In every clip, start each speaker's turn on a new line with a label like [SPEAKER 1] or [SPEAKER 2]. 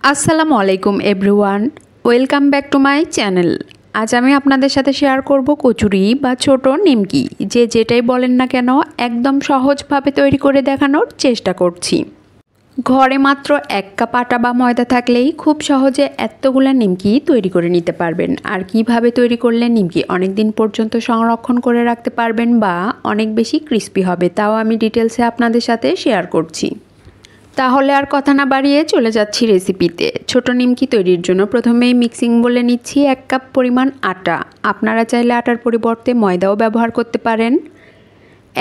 [SPEAKER 1] আসসালামু আলাইকুম everyone, welcome back to my channel. আজ আমি আপনাদের সাথে শেয়ার করব কচুরি বা ছোট নিমকি, যেটাই বলেন না কেন একদম সহজভাবে তৈরি করে দেখানোর চেষ্টা করছি। ঘরে মাত্র 1 কাপ আটা বা ময়দা থাকলেই খুব সহজে এতগুলা নিমকি তৈরি করে নিতে পারবেন। আর কিভাবে তৈরি করলে নিমকি অনেক দিন পর্যন্ত সংরক্ষণ করে রাখতে পারবেন বা অনেক বেশি ক্রিস্পি হবে, তাও আমি ডিটেলসে আপনাদের সাথে শেয়ার করছি। তাহলে আর কথা না বাড়িয়ে চলে যাচ্ছি রেসিপিতে। ছোট নিমকি তৈরির জন্য প্রথমেই মিক্সিং বলে নিচ্ছি 1 কাপ পরিমাণ আটা। আপনারা চাইলে আটার পরিবর্তে ময়দাও ব্যবহার করতে পারেন।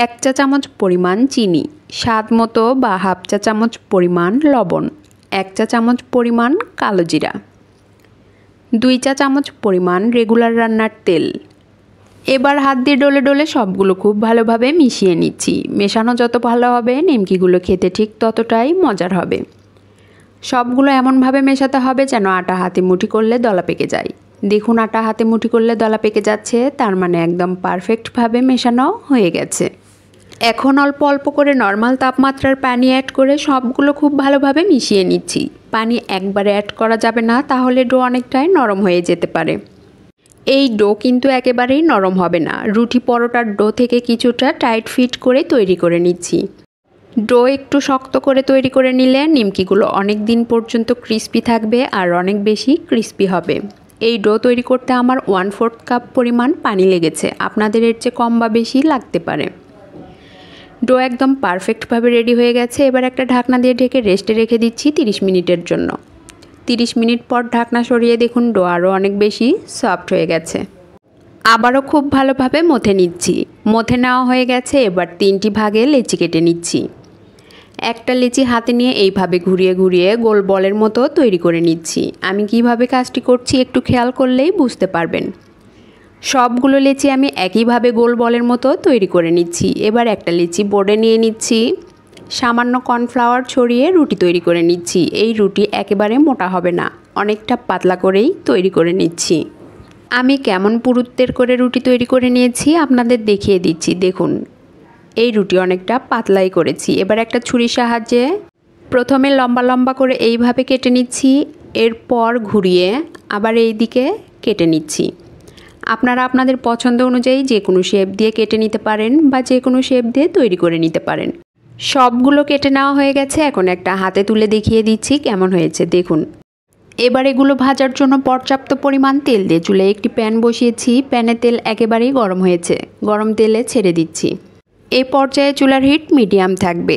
[SPEAKER 1] 1 চা চামচ পরিমাণ চিনি, স্বাদ মতো বা হাফ চা চামচ পরিমাণ লবণ, 1 চা চামচ পরিমাণ কালো জিরা, 2 চা চামচ পরিমাণ রেগুলার রান্নার তেল। এবার হাত দিয়ে ডলে ডলে সবগুলো খুব ভালোভাবে মিশিয়ে নিচ্ছি। মেশানো যত ভালো হবে নিমকিগুলো খেতে ঠিক ততটাই মজার হবে। সবগুলো এমনভাবে মেশাতে হবে যেন আটা হাতে মুঠি করলে দলা পেকে যায়। দেখুন আটা হাতে মুঠি করলে দলা পেকে যাচ্ছে, তার মানে একদম পারফেক্টভাবে মেশানো হয়ে গেছে। এখন অল্প অল্প করে নর্মাল তাপমাত্রার পানি অ্যাড করে সবগুলো খুব ভালোভাবে মিশিয়ে নিচ্ছি। পানি একবারে অ্যাড করা যাবে না, তাহলে ডো অনেকটাই নরম হয়ে যেতে পারে। এই ডো কিন্তু একেবারেই নরম হবে না, রুটি পরোটার ডো থেকে কিছুটা টাইট ফিট করে তৈরি করে নিচ্ছি। ডো একটু শক্ত করে তৈরি করে নিলে নিমকিগুলো অনেক দিন পর্যন্ত ক্রিস্পি থাকবে আর অনেক বেশি ক্রিস্পি হবে। এই ডো তৈরি করতে আমার 1/4 কাপ পরিমাণ পানি লেগেছে, আপনাদের এর চেয়ে কম বা বেশি লাগতে পারে। ডো একদম পারফেক্টভাবে রেডি হয়ে গেছে। এবার একটা ঢাকনা দিয়ে ঢেকে রেস্টে রেখে দিচ্ছি 30 মিনিটের জন্য। 30 মিনিট পর ঢাকনা সরিয়ে দেখুন ডো আরও অনেক বেশি সফট হয়ে গেছে। আবারও খুব ভালোভাবে মথে নিচ্ছি। মথে নেওয়া হয়ে গেছে। এবার 3টি ভাগে লেচি কেটে নিচ্ছি। একটা লেচি হাতে নিয়ে এইভাবে ঘুরিয়ে ঘুরিয়ে গোল বলের মতো তৈরি করে নিচ্ছি। আমি কিভাবে কাজটি করছি একটু খেয়াল করলেই বুঝতে পারবেন। সবগুলো লেচি আমি একইভাবে গোল বলের মতো তৈরি করে নিচ্ছি। এবার একটা লেচি বোর্ডে নিয়ে নিচ্ছি। সামান্য কর্নফ্লাওয়ার ছড়িয়ে রুটি তৈরি করে নিচ্ছি। এই রুটি একেবারে মোটা হবে না, অনেকটা পাতলা করেই তৈরি করে নিচ্ছি। আমি কেমন পুরুত্বের করে রুটি তৈরি করে নিয়েছি আপনাদের দেখিয়ে দিচ্ছি। দেখুন এই রুটি অনেকটা পাতলাই করেছি। এবার একটা ছুরির সাহায্যে প্রথমে লম্বা লম্বা করে এইভাবে কেটে নিচ্ছি, এরপর ঘুরিয়ে আবার এই দিকে কেটে নিচ্ছি। আপনারা আপনাদের পছন্দ অনুযায়ী যে কোনো শেপ দিয়ে কেটে নিতে পারেন বা যে কোনো শেপ দিয়ে তৈরি করে নিতে পারেন। সবগুলো কেটে নেওয়া হয়ে গেছে। এখন একটা হাতে তুলে দেখিয়ে দিচ্ছি কেমন হয়েছে দেখুন। এবার এগুলো ভাজার জন্য পর্যাপ্ত পরিমাণ তেল দিয়ে চুলায় একটি প্যান বসিয়েছি। প্যানে তেল একেবারেই গরম হয়েছে। গরম তেলে ছেড়ে দিচ্ছি। এই পর্যায়ে চুলার হিট মিডিয়াম থাকবে।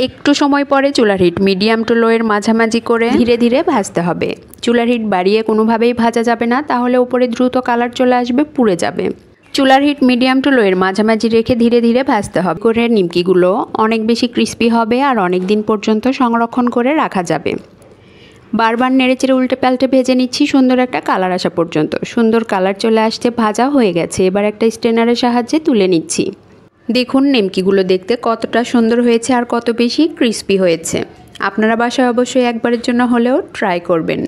[SPEAKER 1] একটু সময় পরে চুলার হিট মিডিয়াম টু লোয়ের মাঝামাঝি করে ধীরে ধীরে ভাজতে হবে। চুলার হিট বাড়িয়ে কোনোভাবেই ভাজা যাবে না, তাহলে উপরে দ্রুত কালার চলে আসবে, পুড়ে যাবে। চুলার হিট মিডিয়াম টু লোয়ের মাঝামাঝি রেখে ধীরে ধীরে ভাজতে হবে। করে নিমকিগুলো অনেক বেশি ক্রিস্পি হবে আর অনেক দিন পর্যন্ত সংরক্ষণ করে রাখা যাবে। বারবার নেড়েচেড়ে উল্টে পাল্টে ভেজে নিচ্ছি সুন্দর একটা কালার আসা পর্যন্ত। সুন্দর কালার চলে আসছে, ভাজা হয়ে গেছে। এবার একটা স্ট্রেনারের সাহায্যে তুলে নিচ্ছি। দেখুন নিমকিগুলো দেখতে কতটা সুন্দর হয়েছে আর কত বেশি ক্রিস্পি হয়েছে। আপনারা বাসায় অবশ্যই একবারের জন্য হলেও ট্রাই করবেন।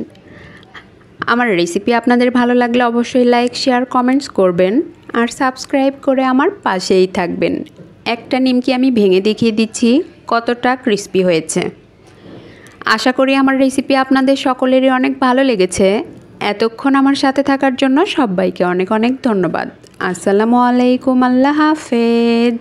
[SPEAKER 1] আমার রেসিপি আপনাদের ভালো লাগলে অবশ্যই লাইক শেয়ার কমেন্টস করবেন আর সাবস্ক্রাইব করে আমার পাশেই থাকবেন। একটা নিমকি আমি ভেঙে দেখিয়ে দিচ্ছি কতটা ক্রিস্পি হয়েছে। আশা করি আমার রেসিপি আপনাদের সকলেরই অনেক ভালো লেগেছে। এতক্ষণ আমার সাথে থাকার জন্য সবাইকে অনেক অনেক ধন্যবাদ। আসসালামু আলাইকুম, আল্লাহ হাফেজ।